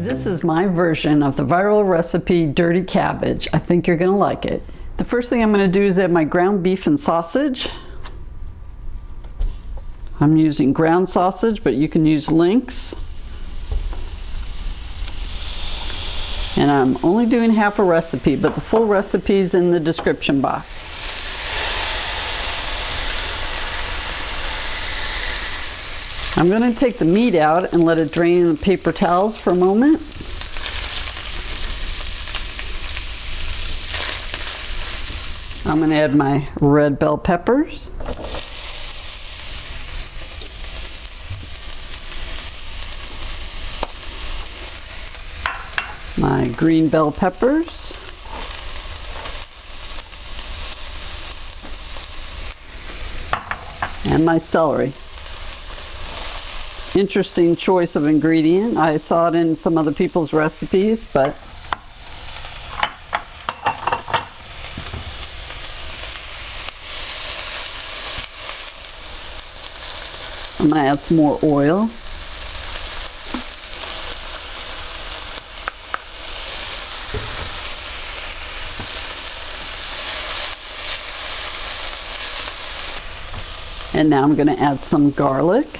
This is my version of the viral recipe Dirty Cabbage. I think you're gonna like it. The first thing I'm gonna do is add my ground beef and sausage. I'm using ground sausage, but you can use links. And I'm only doing half a recipe, but the full recipe is in the description box. I'm going to take the meat out and let it drain in the paper towels for a moment. I'm going to add my red bell peppers. My green bell peppers. And my celery. Interesting choice of ingredient. I saw it in some other people's recipes, but I'm going to add some more oil. And now I'm going to add some garlic.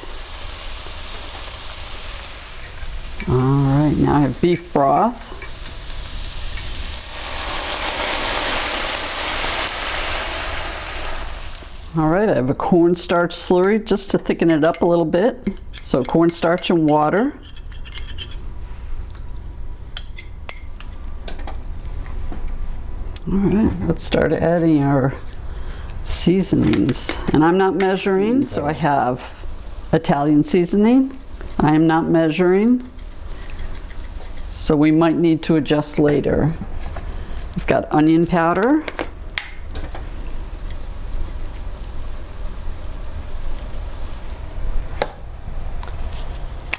Alright, now I have beef broth. Alright, I have a cornstarch slurry just to thicken it up a little bit. So cornstarch and water. Alright, let's start adding our seasonings. And I'm not measuring, so I have Italian seasoning. I am not measuring, so we might need to adjust later. We've got onion powder.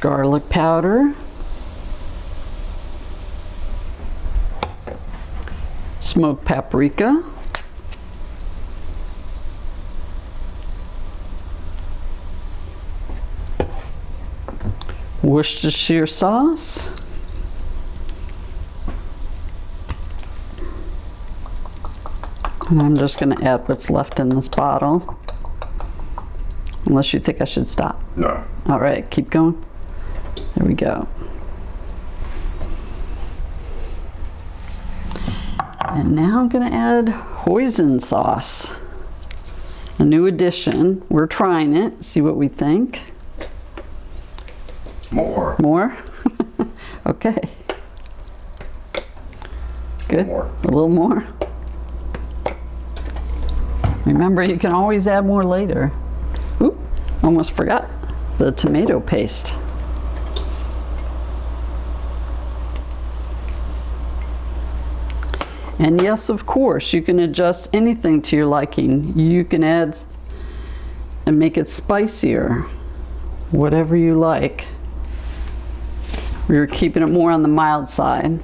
Garlic powder. Smoked paprika. Worcestershire sauce. And I'm just going to add what's left in this bottle. Unless you think I should stop. No. All right, keep going. There we go. And now I'm going to add Hoisin sauce. A new addition. We're trying it, see what we think. More. More? Okay. Good. More. A little more. Remember, you can always add more later. Oop, almost forgot the tomato paste. And yes, of course, you can adjust anything to your liking. You can add and make it spicier, whatever you like. We're keeping it more on the mild side.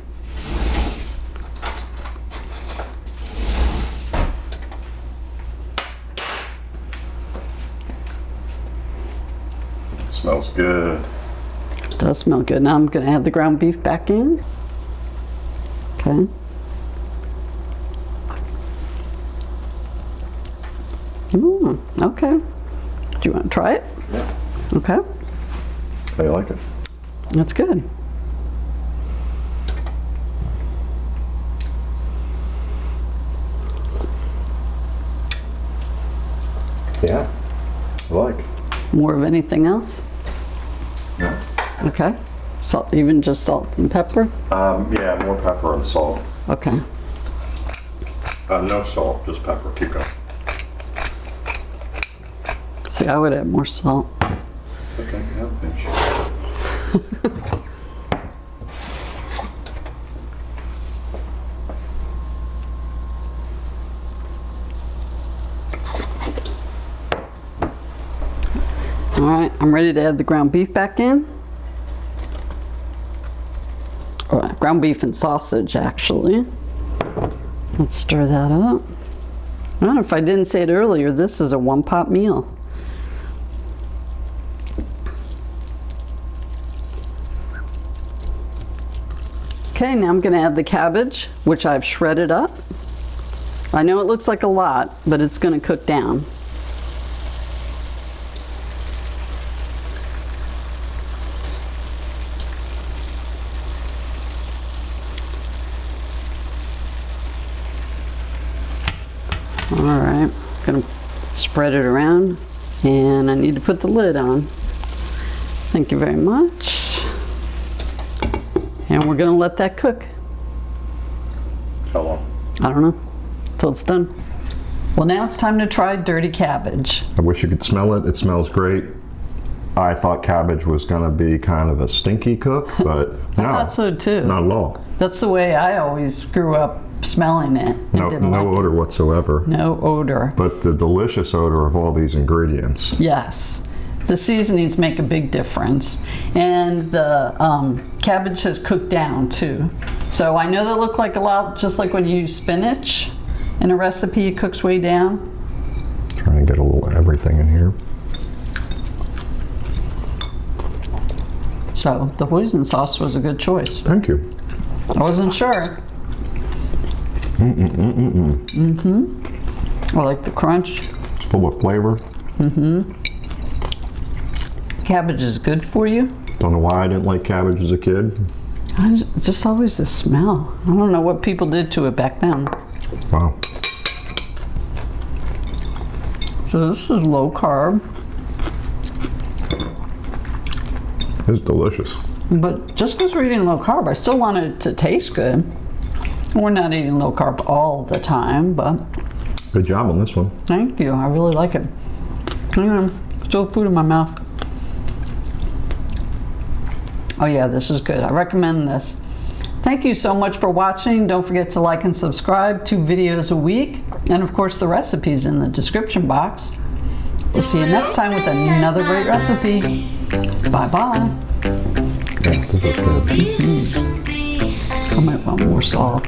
It smells good. It does smell good. Now I'm going to add the ground beef back in. Okay. Okay. Do you want to try it? Yeah. Okay. I like it. That's good. Yeah. I like. More of anything else? No. Okay. Salt, even just salt and pepper? Yeah, more pepper and salt. Okay. No salt, just pepper. Keep going. See, I would add more salt. Okay, yeah, pinch. All right, I'm ready to add the ground beef back in. Or ground beef and sausage, actually. Let's stir that up. I don't know if I didn't say it earlier, this is a one-pot meal. Okay, now I'm going to add the cabbage, which I've shredded up. I know it looks like a lot, but it's going to cook down. All right, gonna spread it around, and I need to put the lid on. Thank you very much. And we're gonna let that cook. How long? I don't know, till it's done. Well, now it's time to try dirty cabbage. I wish you could smell it. It smells great. I thought cabbage was gonna be kind of a stinky cook, but no. I thought so too. Not at all. That's the way I always grew up smelling it. No odor whatsoever. No odor. But the delicious odor of all these ingredients. Yes. The seasonings make a big difference. And the cabbage has cooked down too. So I know they look like a lot, just like when you use spinach in a recipe, it cooks way down. Try and get a little everything in here. So the hoisin sauce was a good choice. Thank you. I wasn't sure. I like the crunch. It's full of flavor. Cabbage is good for you. Don't know why I didn't like cabbage as a kid. Just always the smell. I don't know what people did to it back then. Wow. So this is low carb. It's delicious. But just because we're eating low carb, I still want it to taste good. We're not eating low carb all the time, but Good job on this one. thank you. I really like it. Still food in my mouth. Oh yeah, this is good. I recommend this. Thank you so much for watching. Don't forget to like and subscribe. 2 videos a week. And of course, the recipe's in the description box. We'll see you next time with another great recipe. Bye-bye. Yeah, this is good. I might want more salt.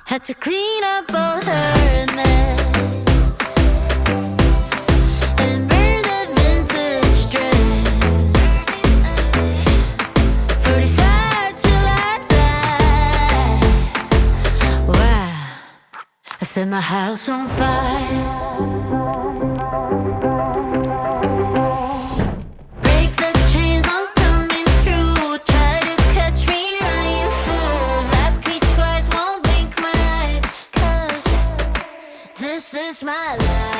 Had to clean up all her mess and burn the vintage dress. 45 till I die. Wow, I set my house on fire. Break the chains, I'm coming through. Try to catch me lying fools. Ask me twice, won't blink my eyes, 'cause this is my life.